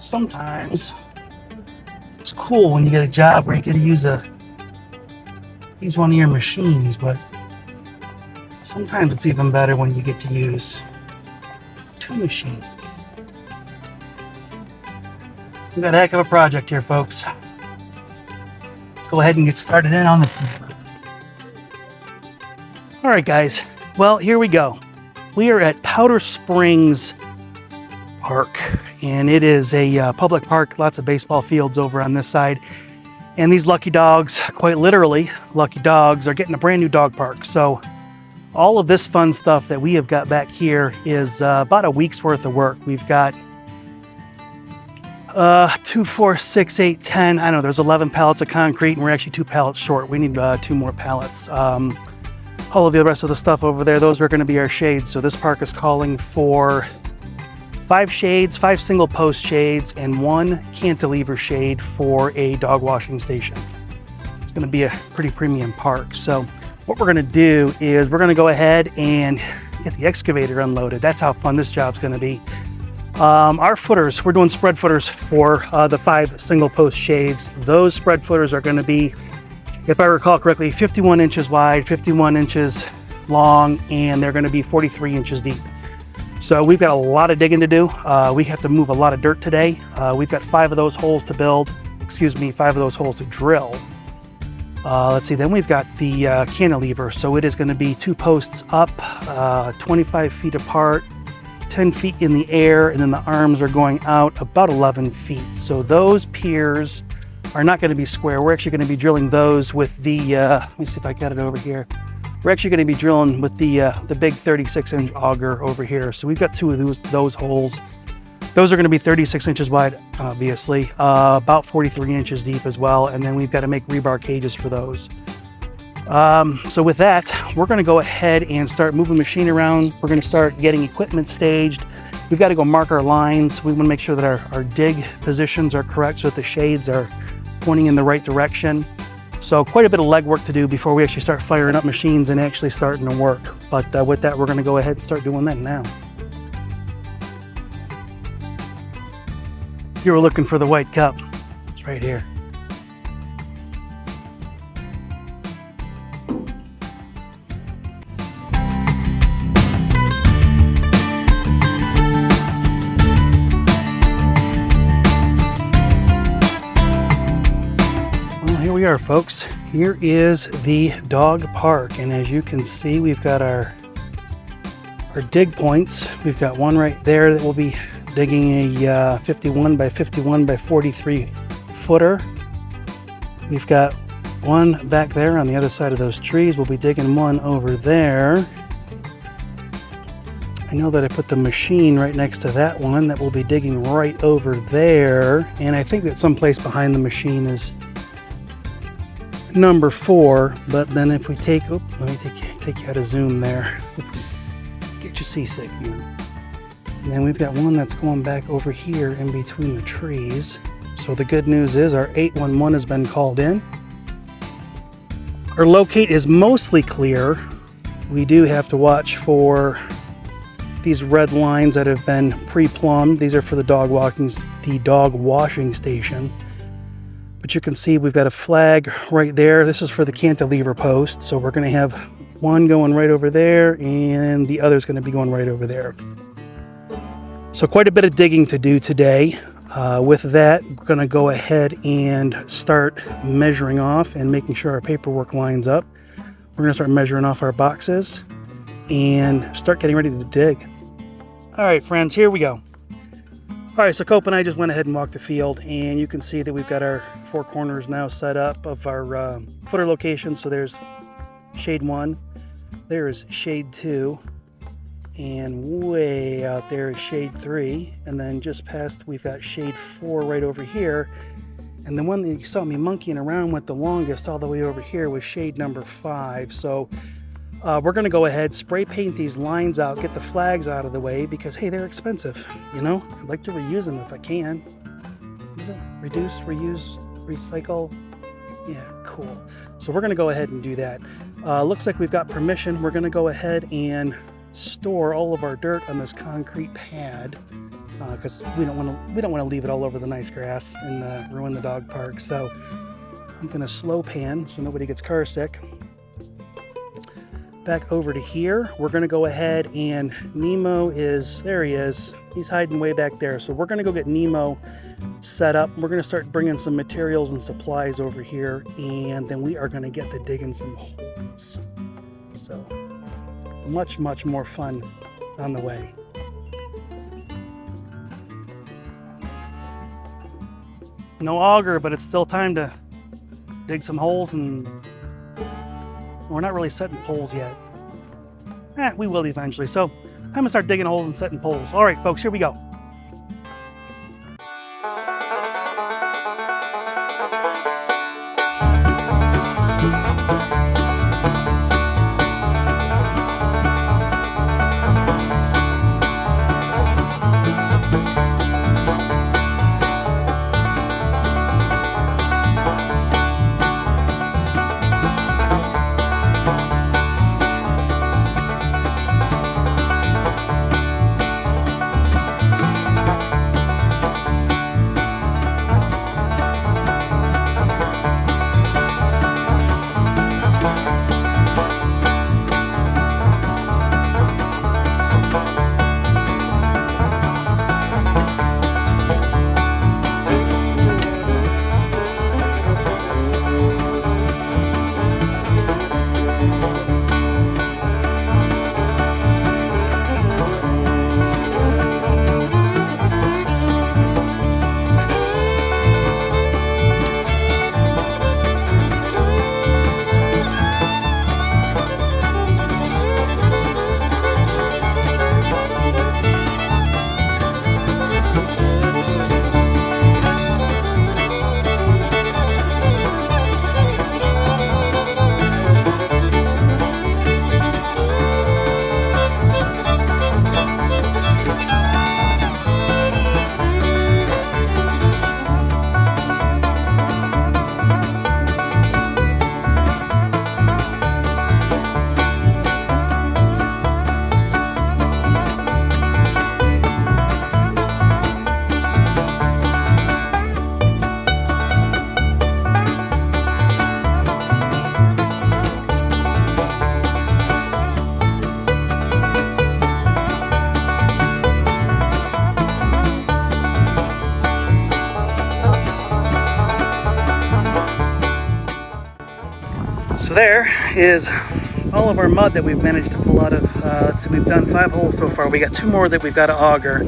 sometimes it's cool when you get a job where you get to use one of your machines, but sometimes it's even better when you get to use two machines. We got a heck of a project here, folks. Let's go ahead and get started in on this. All right, guys. Well, here we go. We are at Powder Springs Park, and it is a public park, lots of baseball fields over on this side. And these lucky dogs, quite literally, lucky dogs, are getting a brand new dog park. So all of this fun stuff that we have got back here is about a week's worth of work. We've got 2, 4, 6, 8, 10. I don't know, there's 11 pallets of concrete, and we're actually 2 pallets short. We need 2 more pallets. All of the rest of the stuff over there, those are going to be our shades. So this park is calling for 5 shades, 5 single post shades, and 1 cantilever shade for a dog washing station. It's going to be a pretty premium park. So what we're going to do is we're going to go ahead and get the excavator unloaded. That's how fun this job's going to be. Our footers, we're doing spread footers for the 5 single post shades. Those spread footers are going to be, if I recall correctly, 51 inches wide, 51 inches long, and they're going to be 43 inches deep. So we've got a lot of digging to do. We have to move a lot of dirt today. We've got 5 of those holes to build, 5 of those holes to drill. Let's see, then we've got the cantilever. So it is going to be 2 posts up, 25 feet apart, 10 feet in the air, and then the arms are going out about 11 feet. So those piers are not going to be square. We're actually going to be drilling those with the, let me see if I got it over here. We're actually going to be drilling with the big 36-inch auger over here. So we've got 2 of those holes. Those are going to be 36 inches wide, obviously, about 43 inches deep as well. And then we've got to make rebar cages for those. So with that, we're going to go ahead and start moving machine around. We're going to start getting equipment staged. We've got to go mark our lines. We want to make sure that our dig positions are correct so that the shades are pointing in the right direction. So quite a bit of legwork to do before we actually start firing up machines and actually starting to work. But with that, we're going to go ahead and start doing that now. You were looking for the white cup. It's right here. Here we are, folks. Here is the dog park, and as you can see, we've got our dig points. We've got one right there that will be digging a 51 by 51 by 43 footer. We've got one back there on the other side of those trees. We'll be digging one over there. I know that I put the machine right next to that one that will be digging right over there, and I think that someplace behind the machine is number 4, but then if we take, let me take you out of zoom there. Get you seasick, man. And then we've got one that's going back over here in between the trees. So the good news is our 811 has been called in. Our locate is mostly clear. We do have to watch for these red lines that have been pre-plumbed. These are for the dog washing station. But you can see we've got a flag right there. This is for the cantilever post. So we're going to have one going right over there, and the other is going to be going right over there. So quite a bit of digging to do today. With that, we're going to go ahead and start measuring off and making sure our paperwork lines up. We're going to start measuring off our boxes and start getting ready to dig. All right, friends, here we go. All right, so Cope and I just went ahead and walked the field, and you can see that we've got our 4 corners now set up of our footer location. So there's shade 1, there is shade 2, and way out there is shade 3, and then just past we've got shade 4 right over here. And the one that you saw me monkeying around with the longest all the way over here was shade number 5. So we're going to go ahead, spray paint these lines out, get the flags out of the way because, hey, they're expensive, you know? I'd like to reuse them if I can. Is it reduce, reuse, recycle? Yeah, cool. So we're going to go ahead and do that. Looks like we've got permission. We're going to go ahead and store all of our dirt on this concrete pad. because we don't want to leave it all over the nice grass and ruin the dog park. So I'm going to slow pan so nobody gets car sick. Back over to here, we're going to go ahead and Nemo is, there he is. He's hiding way back there. So we're going to go get Nemo set up. We're going to start bringing some materials and supplies over here, and then we are going to get to digging some holes. So much more fun on the way. No auger, but it's still time to dig some holes, and we're not really setting poles yet. We will eventually. So time to start digging holes and setting poles. All right, folks, here we go. So there is all of our mud that we've managed to pull out of. Let's see, we've done 5 holes so far. We got 2 more that we've got to auger.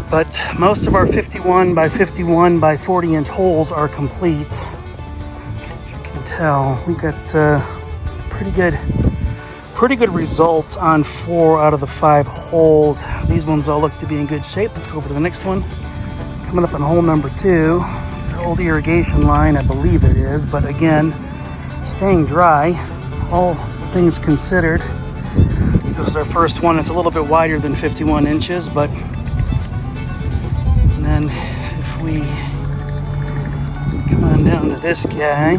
But most of our 51 by 51 by 40 inch holes are complete. As you can tell, we got pretty good results on 4 out of the 5 holes. These ones all look to be in good shape. Let's go over to the next one. Coming up on hole number 2, the old irrigation line, I believe it is, but again, staying dry, all things considered. This is our first one. It's a little bit wider than 51 inches, but then if we come on down to this guy,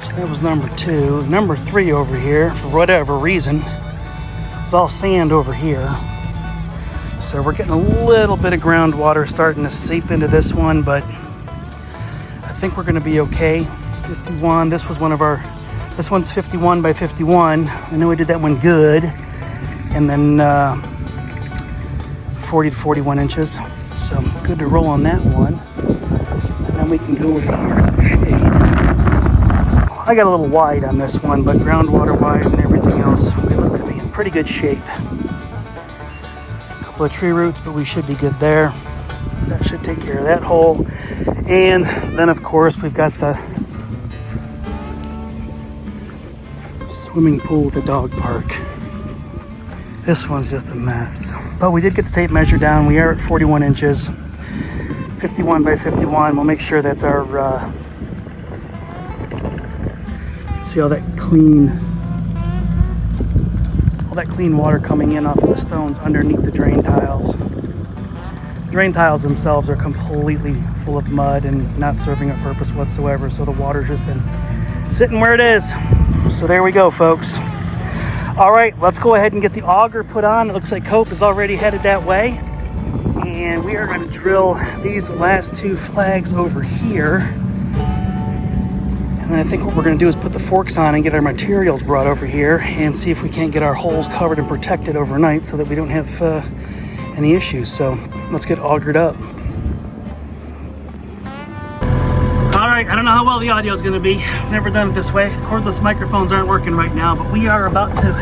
so that was number 2. Number 3 over here, for whatever reason, it's all sand over here. So we're getting a little bit of groundwater starting to seep into this one, but I think we're going to be okay. 51, this one's 51 by 51. I know we did that one good. And then 40 to 41 inches. So good to roll on that one. And then we can go over here to the shade. I got a little wide on this one, but groundwater wise and everything else, we look to be in pretty good shape. A couple of tree roots, but we should be good there. That should take care of that hole. And then of course we've got the swimming pool at the dog park. This one's just a mess. But we did get the tape measure down. We are at 41 inches. 51 by 51. We'll make sure that's our see all that clean water coming in off of the stones underneath the drain tiles. Drain tiles themselves are completely full of mud and not serving a purpose whatsoever, so the water's just been sitting where it is. So there we go, folks. All right, let's go ahead and get the auger put on. It looks like Cope is already headed that way. And we are going to drill these last two flags over here. And then I think what we're going to do is put the forks on and get our materials brought over here and see if we can't get our holes covered and protected overnight so that we don't have any issues. So let's get augered up. All right, I don't know how well the audio is going to be. Never done it this way. Cordless microphones aren't working right now, but we are about to,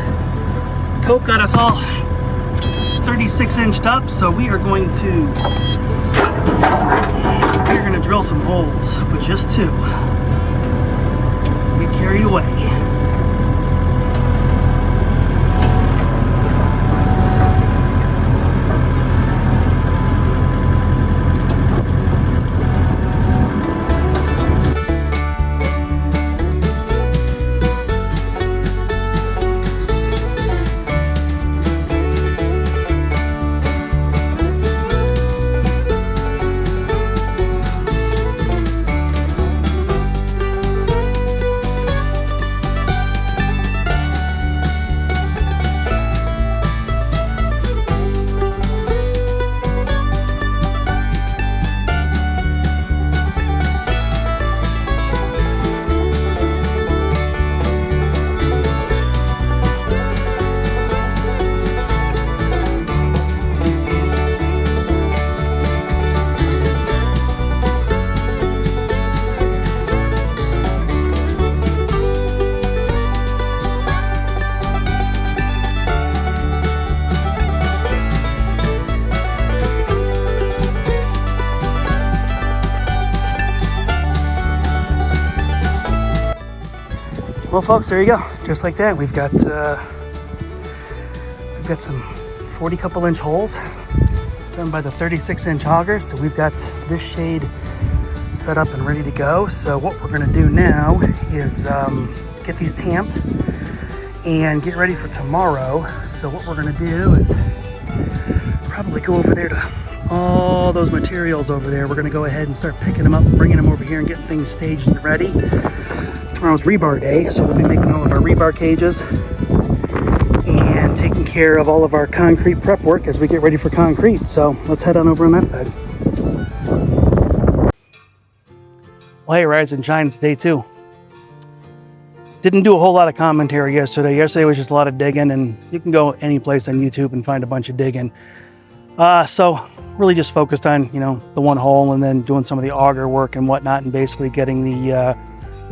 Coke got us all 36-inched up, so we are going to drill some holes, but just two. Get carried away. Well, folks, there you go. Just like that, we've got some 40 couple inch holes done by the 36-inch auger. So we've got this shade set up and ready to go. So what we're going to do now is get these tamped and get ready for tomorrow. So what we're going to do is probably go over there to all those materials over there. We're going to go ahead and start picking them up and bringing them over here and getting things staged and ready. Tomorrow's rebar day, so we'll be making all of our rebar cages and taking care of all of our concrete prep work as we get ready for concrete. So let's head on over on that side. Well, hey, Rise and Shine, it's day 2. Didn't do a whole lot of commentary yesterday. Yesterday was just a lot of digging, and you can go any place on YouTube and find a bunch of digging. So really just focused on, the one hole and then doing some of the auger work and whatnot, and basically getting the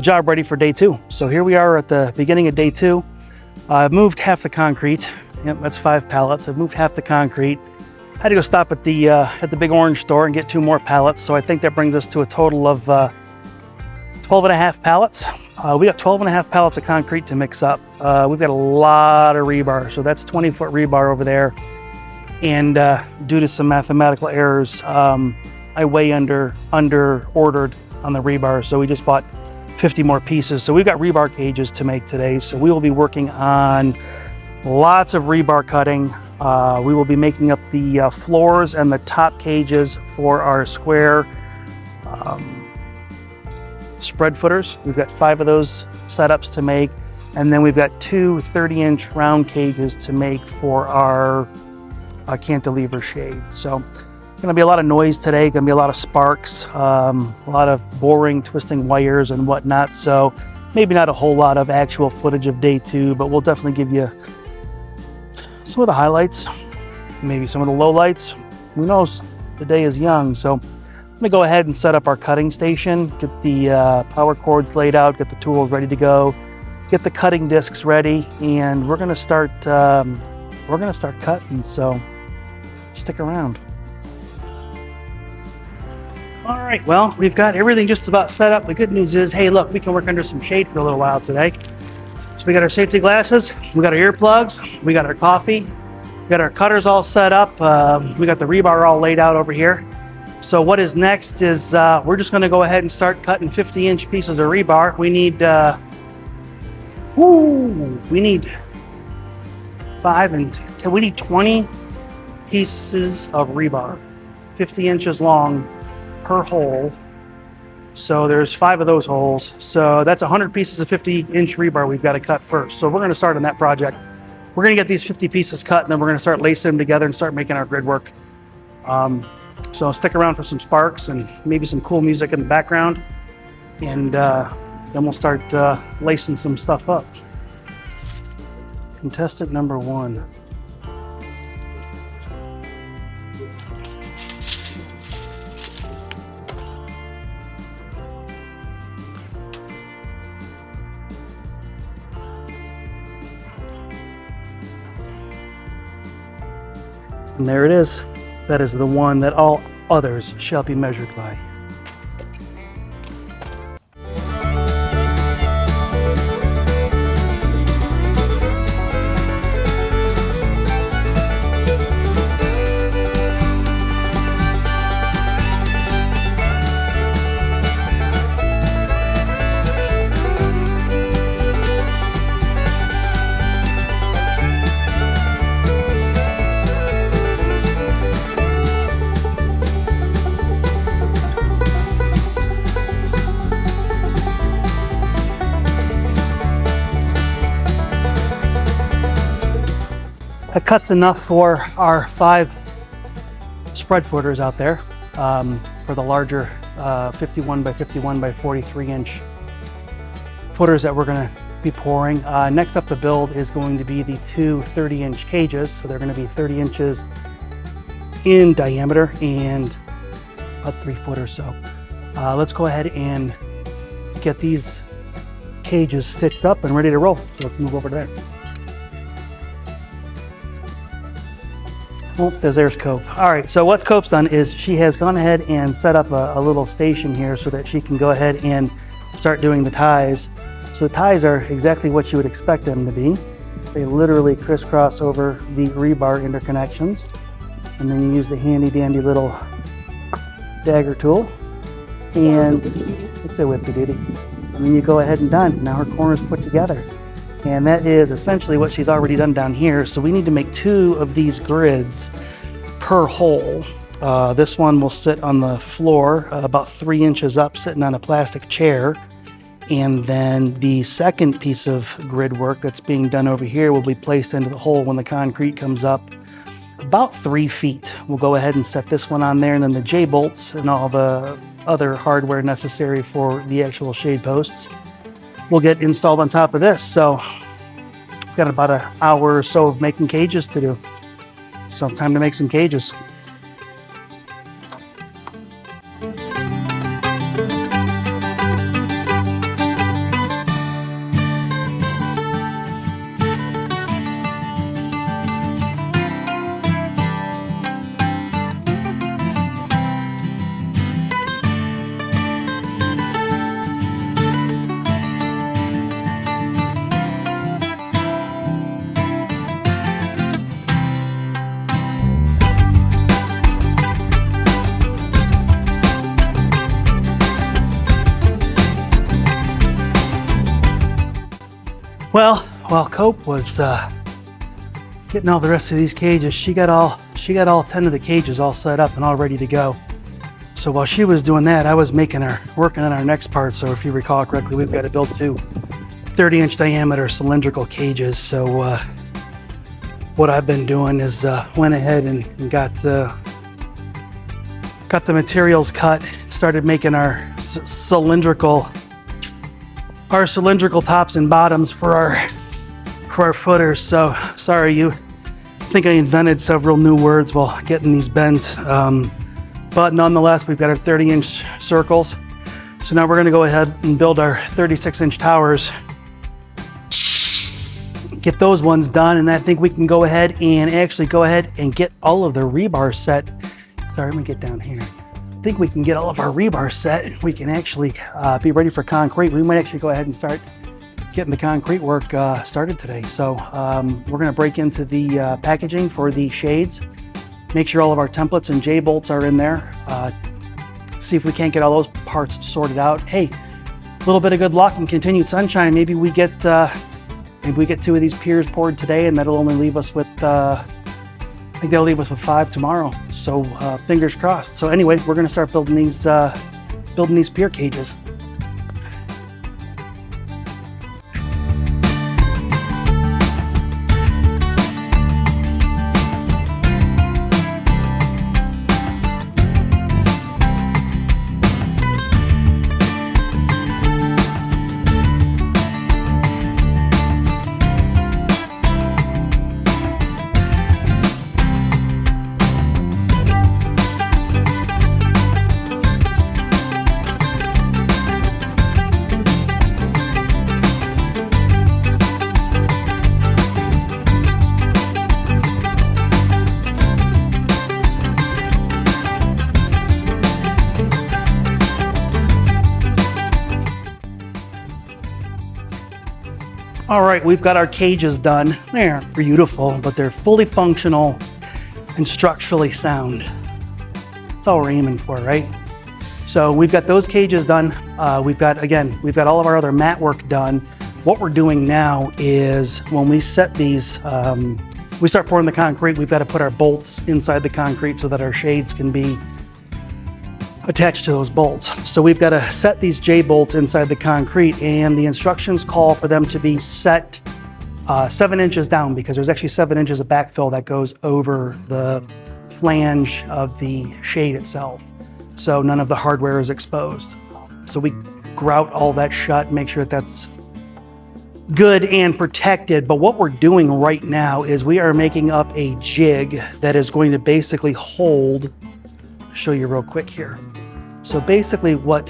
job ready for day 2. So here we are at the beginning of day 2. I've moved half the concrete. Yep, that's 5 pallets. I've moved half the concrete. Had to go stop at the Big Orange store and get 2 more pallets. So I think that brings us to a total of 12 and a half pallets. We got 12 and a half pallets of concrete to mix up. We've got a lot of rebar. So that's 20-foot rebar over there. And due to some mathematical errors, I way under ordered on the rebar. So we just bought 50 more pieces. So we've got rebar cages to make today. So we will be working on lots of rebar cutting. We will be making up the floors and the top cages for our square spread footers. We've got 5 of those setups to make. And then we've got 2 30-inch round cages to make for our cantilever shade. So going to be a lot of noise today, going to be a lot of sparks, a lot of boring, twisting wires and whatnot. So maybe not a whole lot of actual footage of day 2, but we'll definitely give you some of the highlights, maybe some of the lowlights. Who knows? The day is young. So I'm going to go ahead and set up our cutting station, get the power cords laid out, get the tools ready to go, get the cutting discs ready, and we're going to start cutting. So stick around. All right, well, we've got everything just about set up. The good news is, hey, look, we can work under some shade for a little while today. So we got our safety glasses, we got our earplugs, we got our coffee, we got our cutters all set up. We got the rebar all laid out over here. So what is next is we're just gonna go ahead and start cutting 50-inch pieces of rebar. We need 5 and 10, we need 20 pieces of rebar, 50 inches long per hole. So there's 5 of those holes. So that's 100 pieces of 50-inch rebar we've got to cut first. So we're going to start on that project. We're going to get these 50 pieces cut, and then we're going to start lacing them together and start making our grid work. So stick around for some sparks and maybe some cool music in the background, and then we'll start lacing some stuff up. Contestant number 1. And there it is. That is the one that all others shall be measured by. That cuts enough for our 5 spread footers out there for the larger 51 by 51 by 43 inch footers that we're going to be pouring. Next up to build is going to be the 2 30-inch cages. So they're going to be 30 inches in diameter and about 3 foot or so. Let's go ahead and get these cages stitched up and ready to roll. So let's move over to there. Oh, there's Cope. All right, so what Cope's done is she has gone ahead and set up a little station here so that she can go ahead and start doing the ties. So the ties are exactly what you would expect them to be. They literally crisscross over the rebar interconnections. And then you use the handy dandy little dagger tool. And it's a whippy duty. And then you go ahead and done. Now her corner's put together. And that is essentially what she's already done down here. So we need to make 2 of these grids per hole. This one will sit on the floor about 3 inches up, sitting on a plastic chair. And then the second piece of grid work that's being done over here will be placed into the hole when the concrete comes up about 3 feet. We'll go ahead and set this one on there, and then the J-bolts and all the other hardware necessary for the actual shade posts will get installed on top of this. So we've got about an hour or so of making cages to do. So time to make some cages. Well, while Cope was getting all the rest of these cages, she got all 10 of the cages all set up and all ready to go. So while she was doing that, I was working on our next part. So if you recall correctly, we've got to build 2 30-inch diameter cylindrical cages. So what I've been doing is went ahead and got the materials cut, started making our cylindrical tops and bottoms for our footers. So sorry, you think I invented several new words while getting these bent, but nonetheless we've got our 30-inch circles. So now we're going to go ahead and build our 36-inch towers, get those ones done, and I think we can go ahead and get all of the rebar set. Sorry, let me get down here. I think we can get all of our rebar set. We can actually be ready for concrete. We might actually go ahead and start getting the concrete work started today. So we're gonna break into the packaging for the shades, make sure all of our templates and J-bolts are in there, see if we can't get all those parts sorted out. Hey, a little bit of good luck and continued sunshine. Maybe we get 2 of these piers poured today, and that'll only leave us with I think that'll leave us with 5 tomorrow. So fingers crossed. So anyway, we're gonna start building these pier cages. All right, we've got our cages done. They're beautiful, but they're fully functional and structurally sound. That's all we're aiming for, right? So we've got those cages done. We've got all of our other mat work done. What we're doing now is when we set these, we start pouring the concrete, we've got to put our bolts inside the concrete so that our shades can be attached to those bolts. So we've got to set these J-bolts inside the concrete, and the instructions call for them to be set 7 inches down, because there's actually 7 inches of backfill that goes over the flange of the shade itself. So none of the hardware is exposed. So we grout all that shut, make sure that that's good and protected. But what we're doing right now is we are making up a jig that is going to basically hold, I'll show you real quick here. So basically what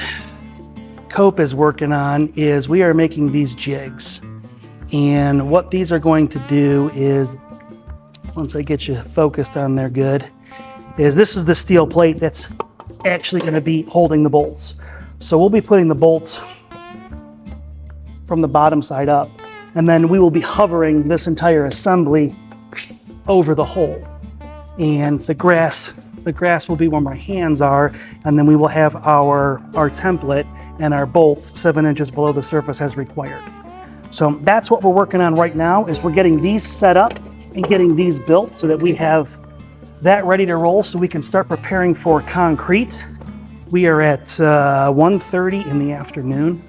Cope is working on is we are making these jigs. And what these are going to do is, once I get you focused on there good, is this is the steel plate that's actually going to be holding the bolts. So we'll be putting the bolts from the bottom side up, and then we will be hovering this entire assembly over the hole. And the grass will be where my hands are, and then we will have our template and our bolts 7 inches below the surface as required. So that's what we're working on right now, is we're getting these set up and getting these built so that we have that ready to roll so we can start preparing for concrete. We are at 1:30 in the afternoon.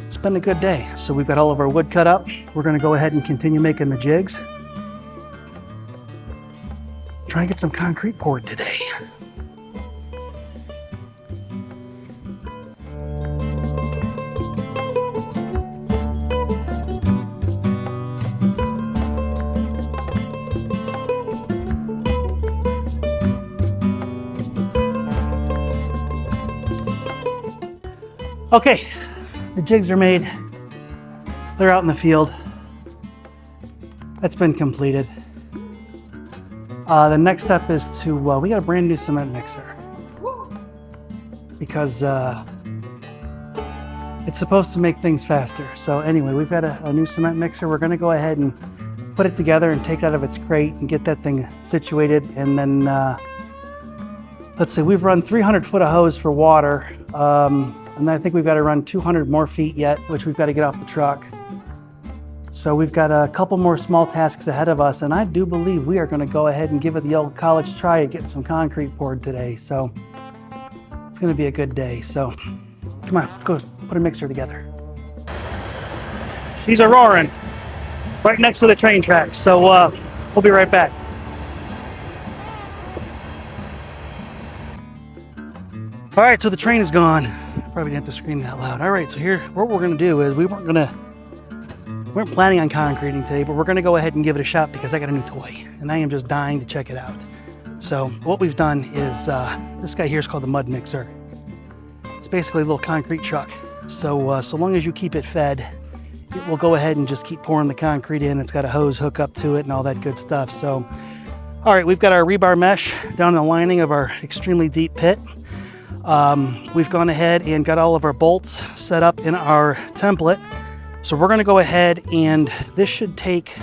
It's been a good day. So we've got all of our wood cut up. We're gonna go ahead and continue making the jigs. Try and get some concrete poured today. Okay, the jigs are made. They're out in the field. That's been completed. The next step is to, we got a brand new cement mixer. Because it's supposed to make things faster. So anyway, we've got a new cement mixer. We're gonna go ahead and put it together and take it out of its crate and get that thing situated. And then, let's see, we've run 300 foot of hose for water. And I think we've got to run 200 more feet yet, which we've got to get off the truck. So we've got a couple more small tasks ahead of us, and I do believe we are going to go ahead and give it the old college try at getting some concrete poured today. So it's going to be a good day. So come on, let's go put a mixer together. She's a-roaring right next to the train tracks. So we'll be right back. All right, so the train is gone. Probably didn't have to scream that loud. All right, so here, what we're gonna do is we weren't planning on concreting today, but we're gonna go ahead and give it a shot because I got a new toy and I am just dying to check it out. So what we've done is, this guy here is called the Mud Mixer. It's basically a little concrete truck. So, so long as you keep it fed, it will go ahead and just keep pouring the concrete in. It's got a hose hook up to it and all that good stuff. So, all right, we've got our rebar mesh down in the lining of our extremely deep pit. We've gone ahead and got all of our bolts set up in our template. So we're gonna go ahead, and this should take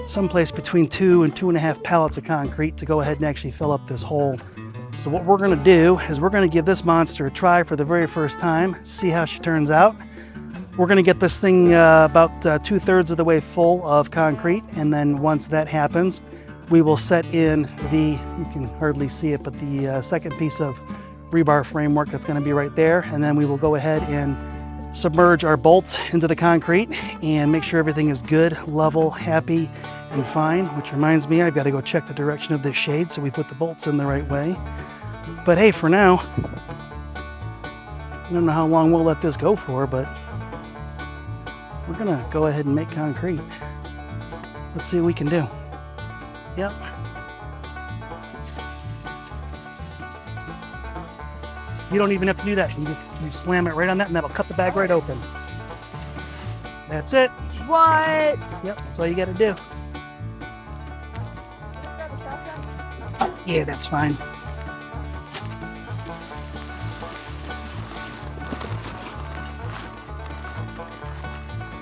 someplace between 2 and 2.5 pallets of concrete to go ahead and actually fill up this hole. So what we're gonna do is we're gonna give this monster a try for the very first time, see how she turns out. We're gonna get this thing about 2/3 of the way full of concrete, and then once that happens, we will set in the, you can hardly see it, but the second piece of rebar framework that's going to be right there, and then we will go ahead and submerge our bolts into the concrete and make sure everything is good, level, happy, and fine. Which reminds me, I've got to go check the direction of this shade so we put the bolts in the right way. But hey, for now, I don't know how long we'll let this go for, but we're gonna go ahead and make concrete. Let's see what we can do. Yep. You don't even have to do that. You just slam it right on that and that'll cut the bag right open. That's it. What? Yep, that's all you gotta do. Yeah, that's fine.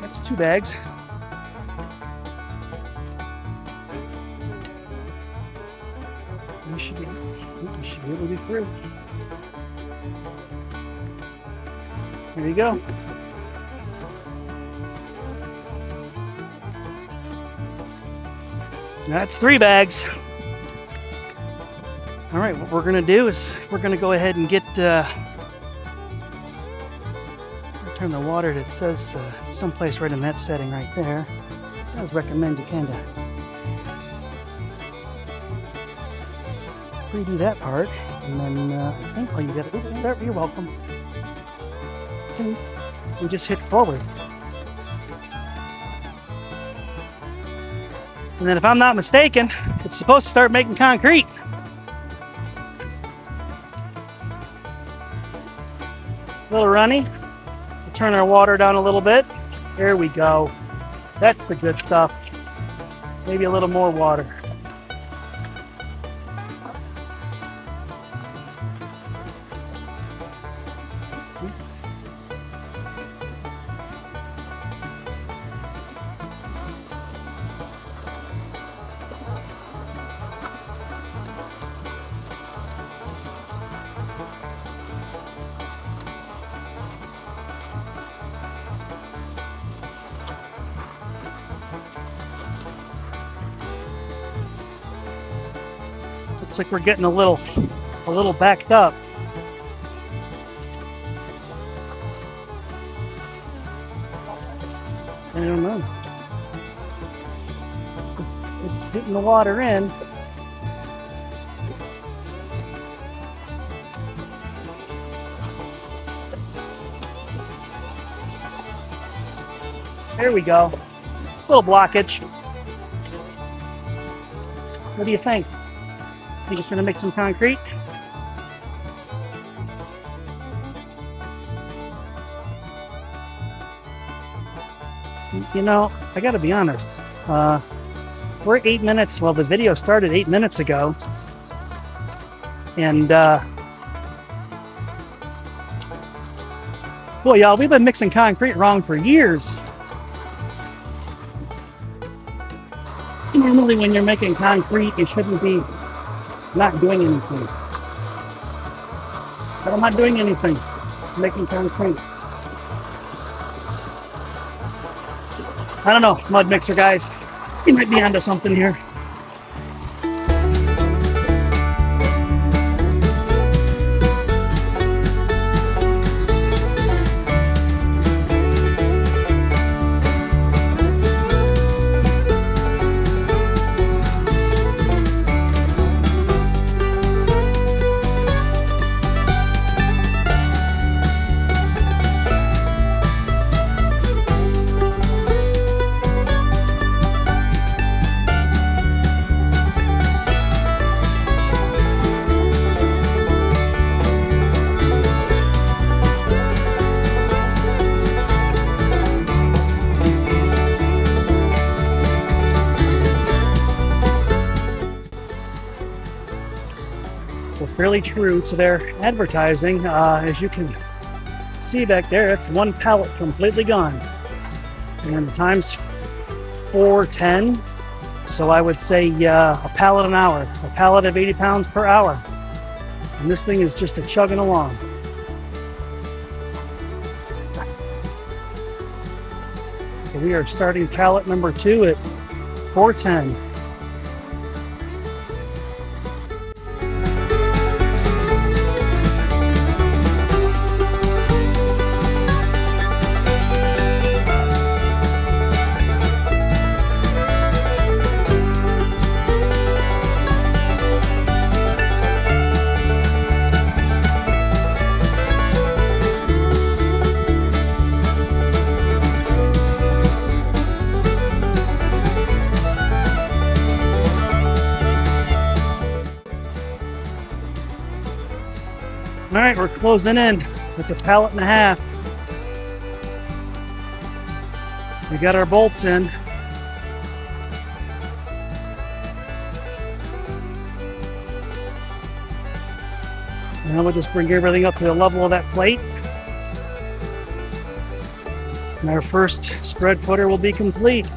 That's 2 bags. You should be able to be through. There you go. That's 3 bags. All right, what we're gonna do is we're gonna go ahead and get, turn the water, it says someplace right in that setting right there. It does recommend you kind of redo that part. And then I think, oh, you got it, you're welcome. And just hit forward. And then if I'm not mistaken, it's supposed to start making concrete. A little runny. We'll turn our water down a little bit. There we go. That's the good stuff. Maybe a little more water. Looks like we're getting a little backed up. I don't know. It's getting the water in. There we go. Little blockage. What do you think? Think it's going to make some concrete? You know, I got to be honest. We're 8 minutes. Well, the video started 8 minutes ago, and boy, y'all, we've been mixing concrete wrong for years. Normally, when you're making concrete, you shouldn't be not doing anything. But I'm not doing anything. I'm making concrete. I don't know, mud mixer guys. You might be onto something here. Fairly true to their advertising. As you can see back there, that's one pallet completely gone. And the time's 4:10, so I would say a pallet an hour, a pallet of 80 pounds per hour. And this thing is just a chugging along. So we are starting pallet number 2 at 4:10. All right, we're closing in. It's a pallet and a half. We got our bolts in. Now we'll just bring everything up to the level of that plate. And our first spread footer will be complete.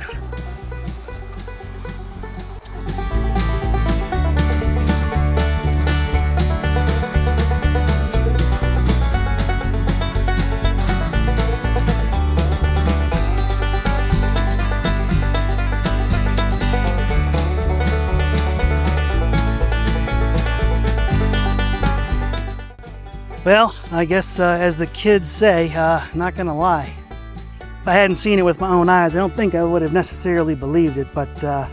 Well, I guess as the kids say, not gonna lie. If I hadn't seen it with my own eyes, I don't think I would have necessarily believed it, but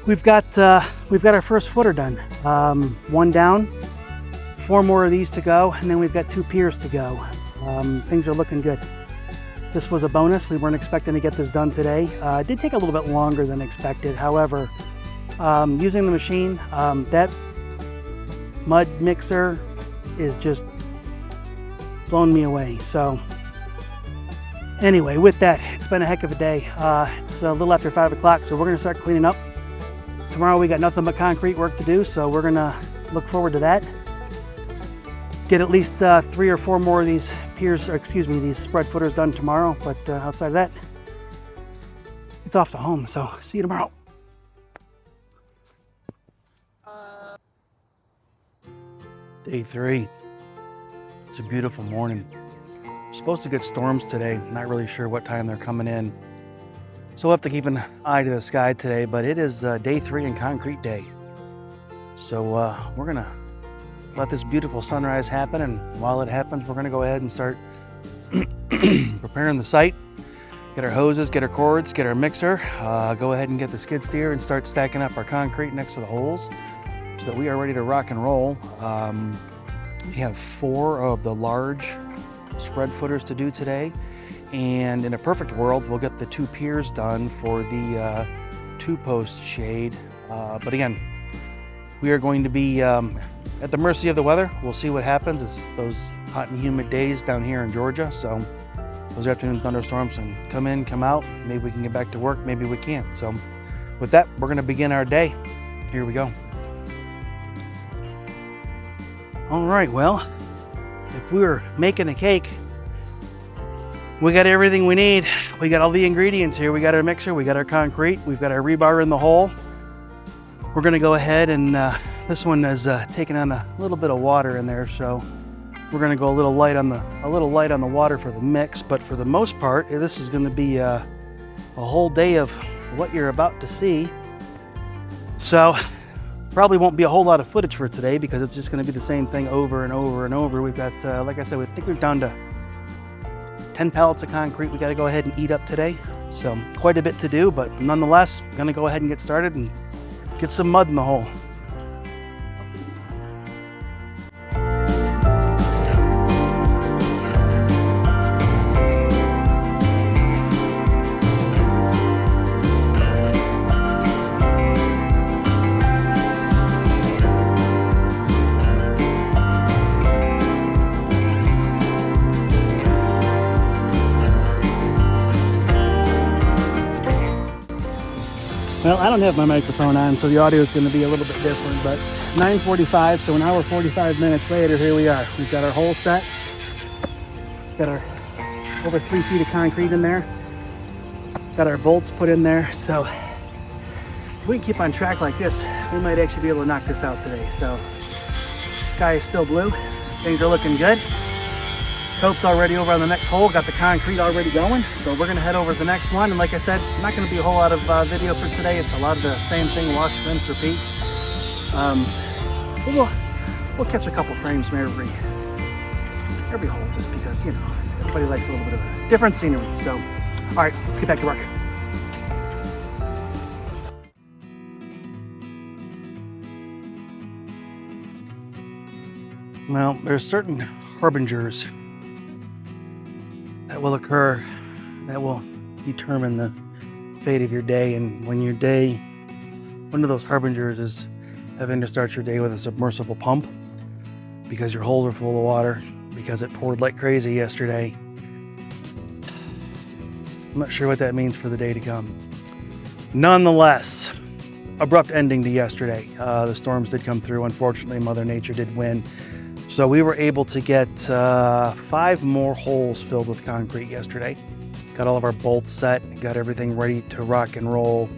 we've got our first footer done. One down, 4 more of these to go, and then we've got 2 piers to go. Things are looking good. This was a bonus. We weren't expecting to get this done today. It did take a little bit longer than expected. However, using the machine, that mud mixer is just blowing me away. So anyway, with that, it's been a heck of a day. It's a little after 5 o'clock, so we're gonna start cleaning up. Tomorrow we got nothing but concrete work to do, so we're gonna look forward to that. Get at least 3 or 4 more of these piers, these spread footers done tomorrow, but outside of that, it's off to home, so see you tomorrow. Day 3. It's a beautiful morning. We're supposed to get storms today. Not really sure what time they're coming in. So we'll have to keep an eye to the sky today, but it is day 3 and concrete day. So we're gonna let this beautiful sunrise happen, and while it happens, we're gonna go ahead and start preparing the site. Get our hoses, get our cords, get our mixer, go ahead and get the skid steer and start stacking up our concrete next to the holes so that we are ready to rock and roll. We have 4 of the large spread footers to do today, and in a perfect world, we'll get the 2 piers done for the 2-post shade. But again, we are going to be at the mercy of the weather. We'll see what happens. It's those hot and humid days down here in Georgia, so those afternoon thunderstorms can come in, come out. Maybe we can get back to work, maybe we can't. So with that, we're gonna begin our day. Here we go. All right, well, if we were making a cake, we got everything we need. We got all the ingredients here. We got our mixer, we got our concrete, we've got our rebar in the hole. We're gonna go ahead and this one is taking on a little bit of water in there, so we're gonna go a little light on the water for the mix. But for the most part, this is gonna be a whole day of what you're about to see. So probably won't be a whole lot of footage for today because it's just gonna be the same thing over and over and over. We've got, like I said, I think we're down to 10 pallets of concrete we gotta go ahead and eat up today. So quite a bit to do, but nonetheless, gonna go ahead and get started and get some mud in the hole. Well, I don't have my microphone on, so the audio is going to be a little bit different, but 9:45, so an hour 45 minutes later, here we are. We've got our hole set. Got our over 3 feet of concrete in there. Got our bolts put in there. So if we can keep on track like this, we might actually be able to knock this out today. So the sky is still blue. Things are looking good. Cope's already over on the next hole, got the concrete already going. So we're gonna head over to the next one. And like I said, not gonna be a whole lot of video for today. It's a lot of the same thing, wash, rinse, repeat. We'll catch a couple frames from every hole just because, you know, everybody likes a little bit of a different scenery. So, all right, let's get back to work. Well, there's certain harbingers that will occur that will determine the fate of your day. And when your day, one of those harbingers is having to start your day with a submersible pump because your holes are full of water because it poured like crazy yesterday. I'm not sure what that means for the day to come. Nonetheless, abrupt ending to yesterday. The storms did come through. Unfortunately, Mother Nature did win. So we were able to get 5 more holes filled with concrete yesterday. Got all of our bolts set, got everything ready to rock and roll.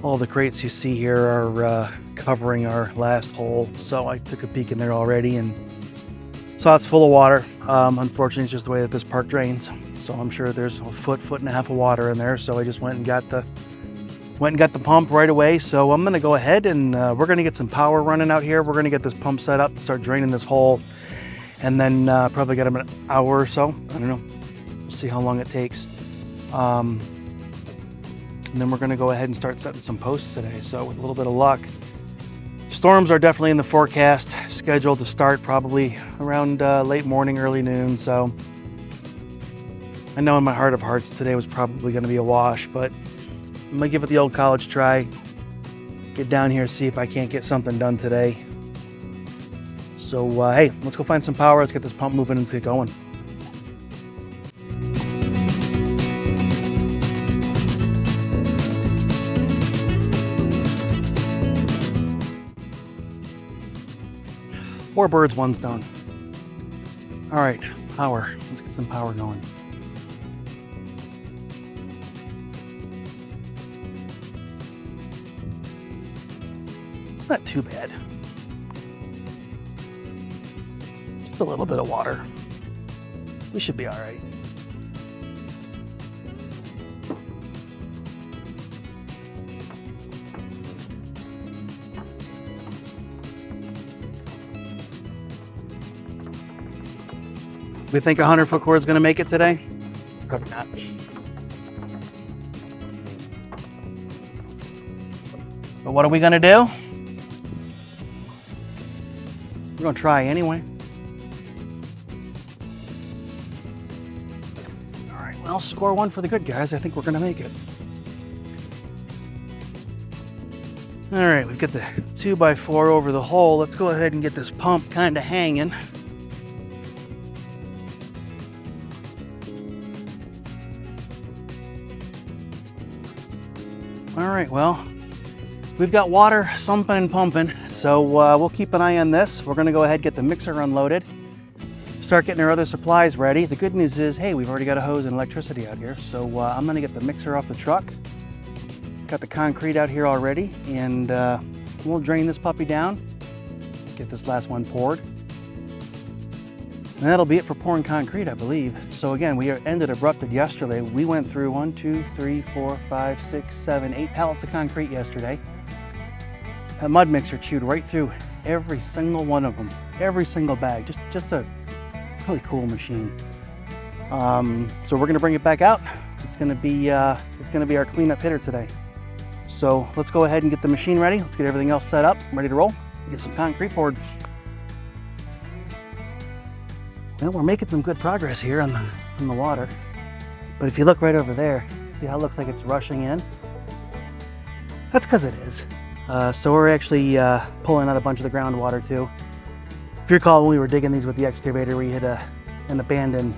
All the crates you see here are covering our last hole. So I took a peek in there already and saw it's full of water. Unfortunately, it's just the way that this park drains. So I'm sure there's a foot and a half of water in there. So I just went and got the Went and got the pump right away, so I'm gonna go ahead and we're gonna get some power running out here. We're gonna get this pump set up, start draining this hole, and then probably get them an hour or so. I don't know. We'll see how long it takes. And then we're gonna go ahead and start setting some posts today. So with a little bit of luck, storms are definitely in the forecast, scheduled to start probably around late morning, early noon. So I know in my heart of hearts today was probably gonna be a wash, but I'm gonna give it the old college try. Get down here, see if I can't get something done today. So hey, let's go find some power. Let's get this pump moving and get going. Four birds, one stone. All right, power. Let's get some power going. Not too bad. Just a little bit of water. We should be all right. We think a 100-foot cord is going to make it today? Probably not. But what are we going to do? We're gonna try anyway. All right, well, score one for the good guys. I think we're gonna make it. All right, we've got the 2x4 over the hole. Let's go ahead and get this pump kind of hanging. All right, well, we've got water sumping and pumping, so we'll keep an eye on this. We're gonna go ahead and get the mixer unloaded, start getting our other supplies ready. The good news is, hey, we've already got a hose and electricity out here, so I'm gonna get the mixer off the truck. Got the concrete out here already, and we'll drain this puppy down, get this last one poured. And that'll be it for pouring concrete, I believe. So again, we ended abrupted yesterday. We went through 1, 2, 3, 4, 5, 6, 7, 8 pallets of concrete yesterday. That mud mixer chewed right through every single one of them, every single bag. Just a really cool machine. So we're gonna bring it back out. It's gonna be our cleanup hitter today. So let's go ahead and get the machine ready. Let's get everything else set up, ready to roll. Get some concrete poured. Well, we're making some good progress here on the water. But if you look right over there, see how it looks like it's rushing in? That's because it is. So we're actually pulling out a bunch of the groundwater too. If you recall, when we were digging these with the excavator, we hit an abandoned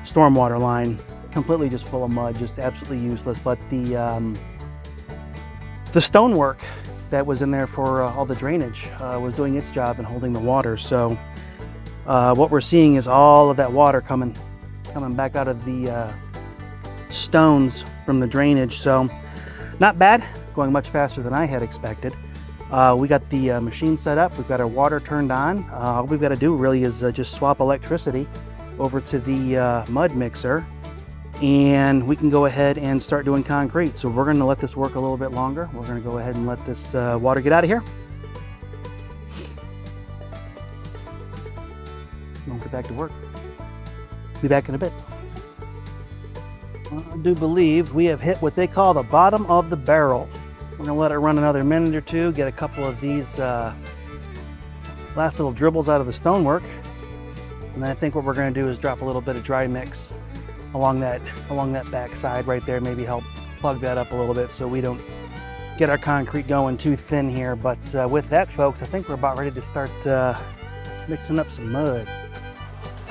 stormwater line, completely just full of mud, just absolutely useless. But the stonework that was in there for all the drainage was doing its job and holding the water. So what we're seeing is all of that water coming back out of the stones from the drainage. So not bad, going much faster than I had expected. We got the machine set up, we've got our water turned on. All we've got to do really is just swap electricity over to the mud mixer, and we can go ahead and start doing concrete. So we're going to let this work a little bit longer. We're going to go ahead and let this water get out of here. We'll get back to work. Be back in a bit. Well, I do believe we have hit what they call the bottom of the barrel. We're gonna let it run another minute or two, get a couple of these last little dribbles out of the stonework. And then I think what we're gonna do is drop a little bit of dry mix along that back side right there, maybe help plug that up a little bit so we don't get our concrete going too thin here. But with that, folks, I think we're about ready to start mixing up some mud.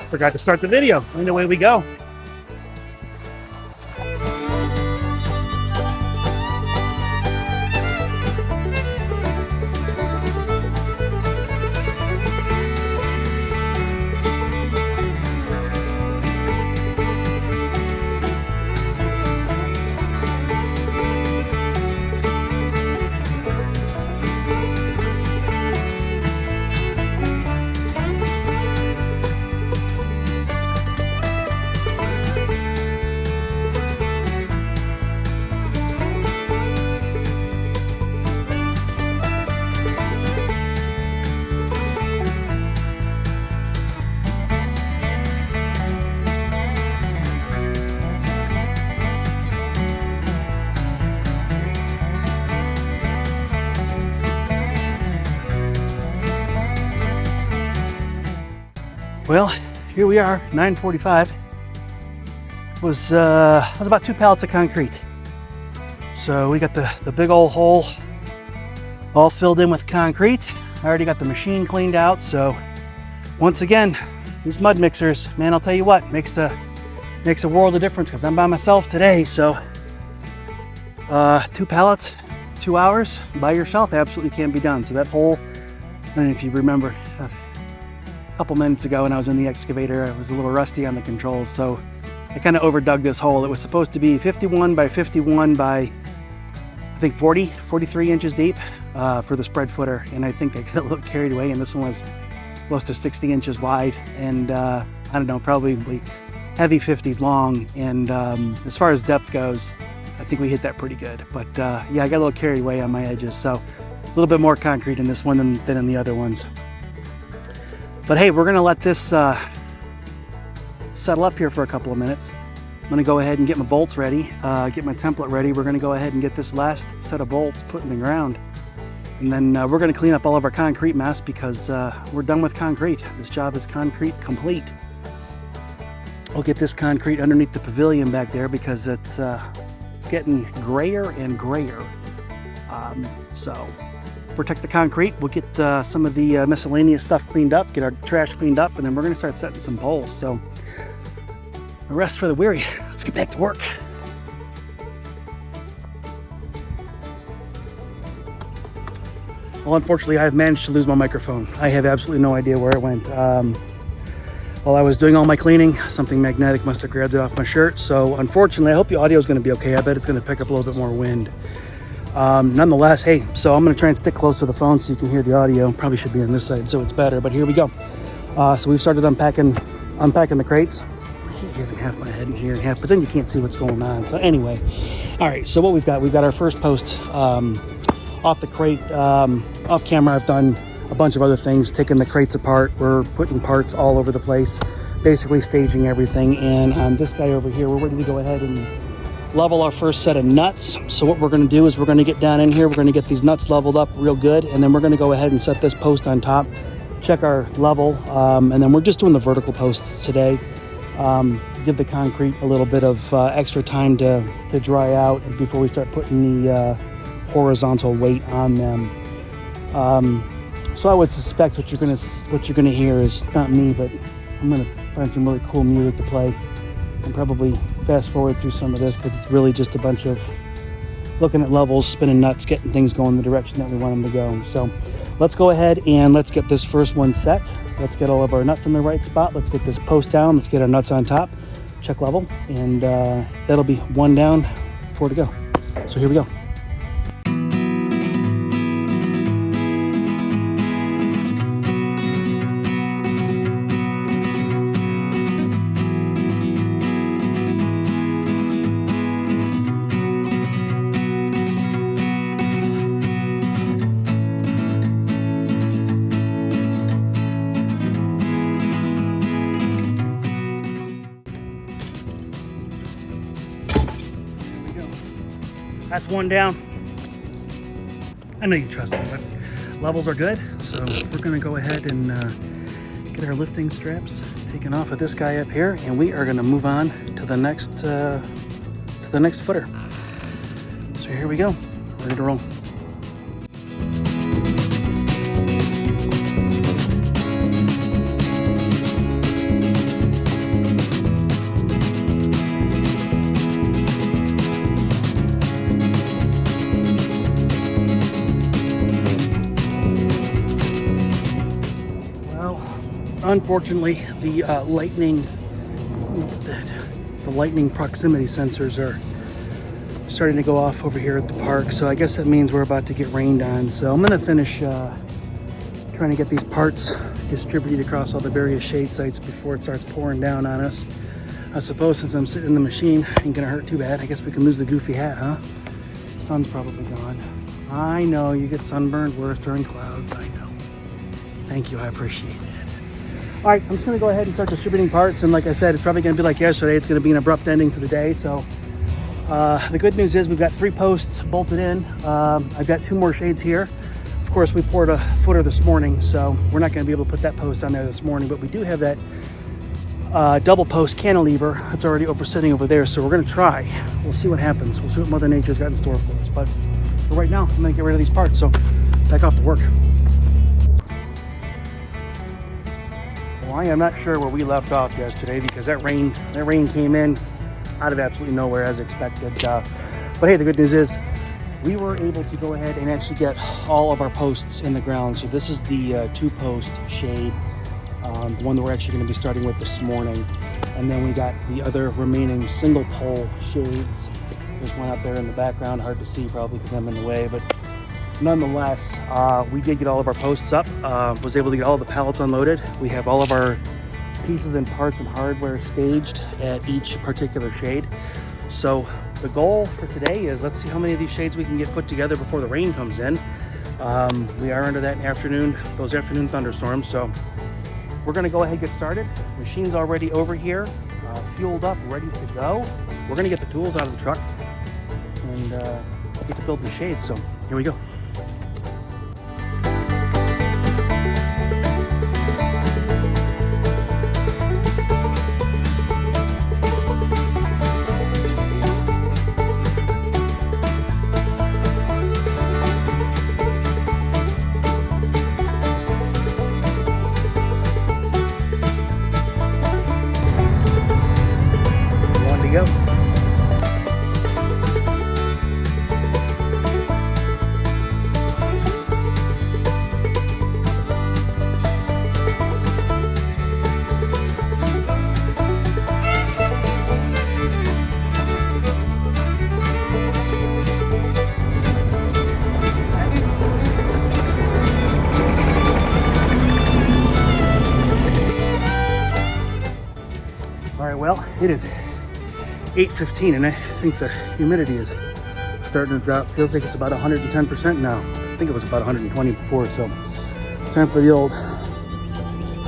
Forgot to start the video, and away we go. Well, here we are, 9:45. Was about 2 pallets of concrete. So we got the big old hole all filled in with concrete. I already got the machine cleaned out. So once again, these mud mixers, man, I'll tell you what, makes a world of difference because I'm by myself today. So 2 pallets, 2 hours by yourself absolutely can't be done. So that hole, and if you remember a couple minutes ago when I was in the excavator, I was a little rusty on the controls. So I kind of overdug this hole. It was supposed to be 51 by 51 by, I think 43 inches deep for the spread footer. And I think I got a little carried away, and this one was close to 60 inches wide. And I don't know, probably heavy 50s long. And as far as depth goes, I think we hit that pretty good. But yeah, I got a little carried away on my edges. So a little bit more concrete in this one than in the other ones. But hey, we're gonna let this settle up here for a couple of minutes. I'm gonna go ahead and get my bolts ready, get my template ready. We're gonna go ahead and get this last set of bolts put in the ground. And then we're gonna clean up all of our concrete mess because we're done with concrete. This job is concrete complete. We'll get this concrete underneath the pavilion back there because it's getting grayer and grayer. So protect the concrete. We'll get some of the miscellaneous stuff cleaned up, get our trash cleaned up, and then we're gonna start setting some poles. So a rest for the weary. Let's get back to work. Well, unfortunately, I've managed to lose my microphone. I have absolutely no idea where it went. While I was doing all my cleaning, something magnetic must have grabbed it off my shirt. So unfortunately, I hope the audio is going to be okay. I bet it's going to pick up a little bit more wind. Nonetheless, hey, so I'm going to try and stick close to the phone so you can hear the audio. Probably should be on this side so it's better, but here we go. So we've started unpacking the crates. I have half my head in here and half, but then you can't see what's going on. So anyway, all right, so what we've got our first post off the crate. Off camera, I've done a bunch of other things, taking the crates apart. We're putting parts all over the place, basically staging everything. And on this guy over here, we're ready to go ahead and level our first set of nuts. So what we're going to do is we're going to get down in here, we're going to get these nuts leveled up real good, and then we're going to go ahead and set this post on top, check our level, and then we're just doing the vertical posts today. Give the concrete a little bit of extra time to dry out before we start putting the horizontal weight on them. So I would suspect what you're gonna hear is not me, but I'm gonna find some really cool music to play and probably fast forward through some of this because it's really just a bunch of looking at levels, spinning nuts, getting things going the direction that we want them to go. So let's go ahead and let's get this first one set. Let's get all of our nuts in the right spot. Let's get this post down. Let's get our nuts on top, check level, and that'll be 1 down, 4 to go. So here we go. That's 1 down. I know you trust me, but levels are good. So we're gonna go ahead and get our lifting straps taken off of this guy up here, and we are gonna move on to the next footer. So here we go, ready to roll. Unfortunately, the lightning proximity sensors are starting to go off over here at the park. So I guess that means we're about to get rained on. So I'm gonna finish trying to get these parts distributed across all the various shade sites before it starts pouring down on us. I suppose since I'm sitting in the machine, it ain't gonna hurt too bad. I guess we can lose the goofy hat, huh? Sun's probably gone. I know you get sunburned worse during clouds, I know. Thank you, I appreciate it. All right, I'm just gonna go ahead and start distributing parts. And like I said, it's probably gonna be like yesterday. It's gonna be an abrupt ending to the day. So the good news is we've got 3 posts bolted in. I've got 2 more shades here. Of course, we poured a footer this morning, so we're not going to be able to put that post on there this morning, but we do have that double post cantilever that's already sitting over there, so we're going to try. We'll see what happens. We'll see what Mother Nature's got in store for us. But for right now, I'm going to get rid of these parts, so back off to work. Well, I am not sure where we left off yesterday because that rain came in out of absolutely nowhere as expected. But hey, the good news is we were able to go ahead and actually get all of our posts in the ground. So this is the 2-post shade, the one that we're actually going to be starting with this morning. And then we got the other remaining single pole shades. There's one up there in the background, hard to see probably because I'm in the way, but nonetheless, we did get all of our posts up, was able to get all of the pallets unloaded. We have all of our pieces and parts and hardware staged at each particular shade. So the goal for today is let's see how many of these shades we can get put together before the rain comes in. We are under those afternoon thunderstorms, so we're going to go ahead and get started. Machine's already over here, fueled up, ready to go. We're going to get the tools out of the truck and get to build the shades. So here we go. Go. All right, well, it is 8:15 and I think the humidity is starting to drop. Feels like it's about 110% now. I think it was about 120 before, so time for the old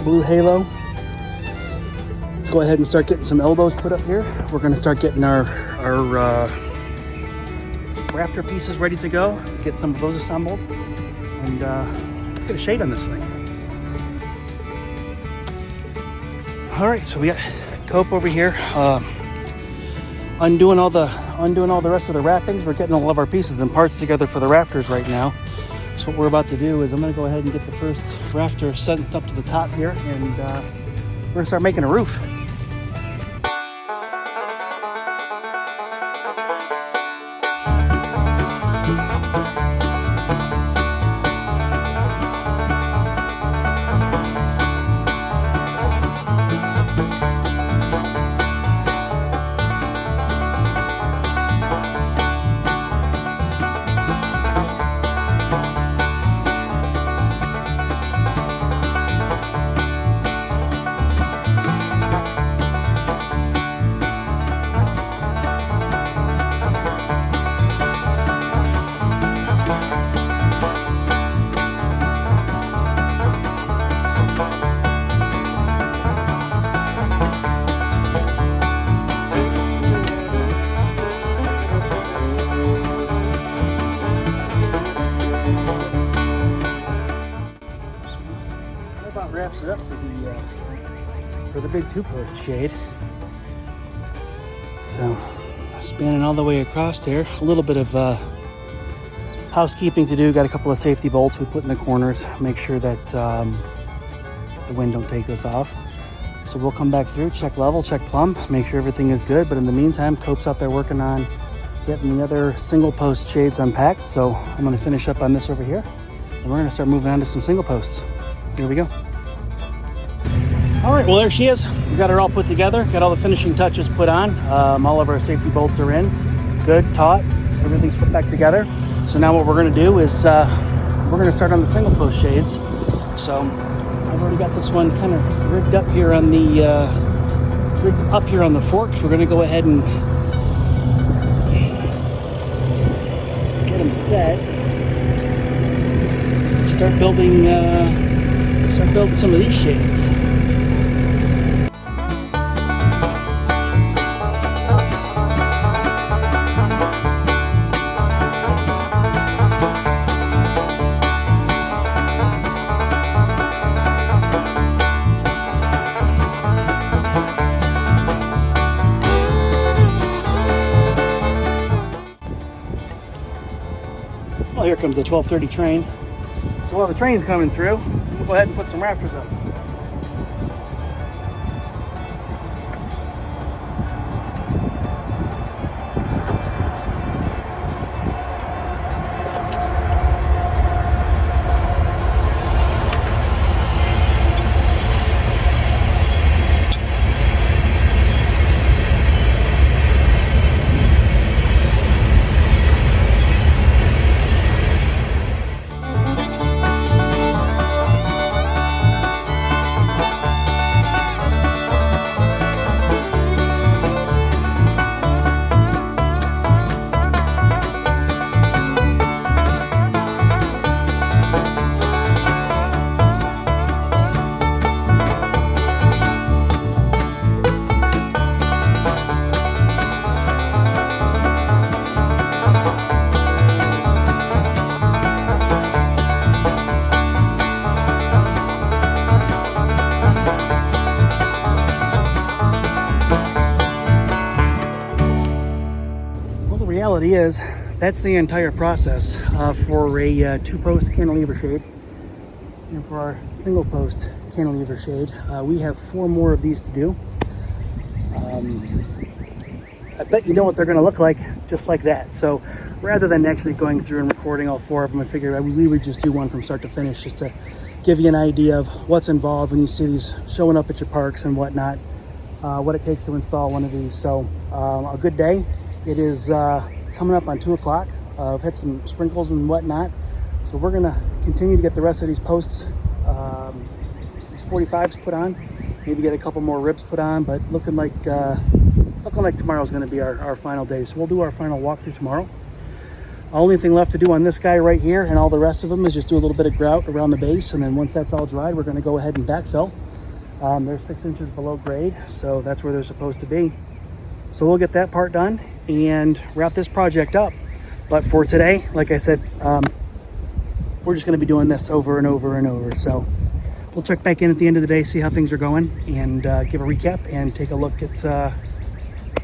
blue halo. Let's go ahead and start getting some elbows put up here. We're going to start getting our rafter pieces ready to go, get some of those assembled, and let's get a shade on this thing. All right, so we got Cope over here. Undoing all the rest of the wrappings. We're getting all of our pieces and parts together for the rafters right now. So what we're about to do is I'm going to go ahead and get the first rafter sent up to the top here, and we're going to start making a roof. Wraps it up for the big 2-post shade. So spanning all the way across there. A little bit of housekeeping to do. Got a couple of safety bolts we put in the corners. Make sure that the wind don't take this off. So we'll come back through, check level, check plumb, make sure everything is good. But in the meantime, Cope's out there working on getting the other single post shades unpacked. So I'm going to finish up on this over here, and we're going to start moving on to some single posts. Here we go. All right, well, there she is. We got her all put together, got all the finishing touches put on. All of our safety bolts are in, good, taut, everything's put back together. So now what we're gonna do is we're gonna start on the single post shades. So I've already got this one kind of rigged up here on the forks. We're gonna go ahead and get them set. Start building some of these shades. here comes the 12:30 train. So while the train's coming through, we'll go ahead and put some rafters up. Reality is that's the entire process for a two-post cantilever shade, and for our single-post cantilever shade we have 4 more of these to do. I bet you know what they're going to look like, just like that. So rather than actually going through and recording all 4 of them, I figured we would just do one from start to finish, just to give you an idea of what's involved when you see these showing up at your parks and whatnot, what it takes to install one of these. So a good day. It is coming up on 2 o'clock. I've had some sprinkles and whatnot, so we're gonna continue to get the rest of these posts, these 45s put on, maybe get a couple more ribs put on, but looking like tomorrow's gonna be our final day. So we'll do our final walkthrough tomorrow. Only thing left to do on this guy right here and all the rest of them is just do a little bit of grout around the base, and then once that's all dried, we're gonna go ahead and backfill. They're 6 inches below grade, so that's where they're supposed to be. So we'll get that part done and wrap this project up. But for today, like I said, we're just going to be doing this over and over and over. So we'll check back in at the end of the day, see how things are going, and give a recap and take a look at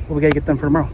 what we got to get done for tomorrow.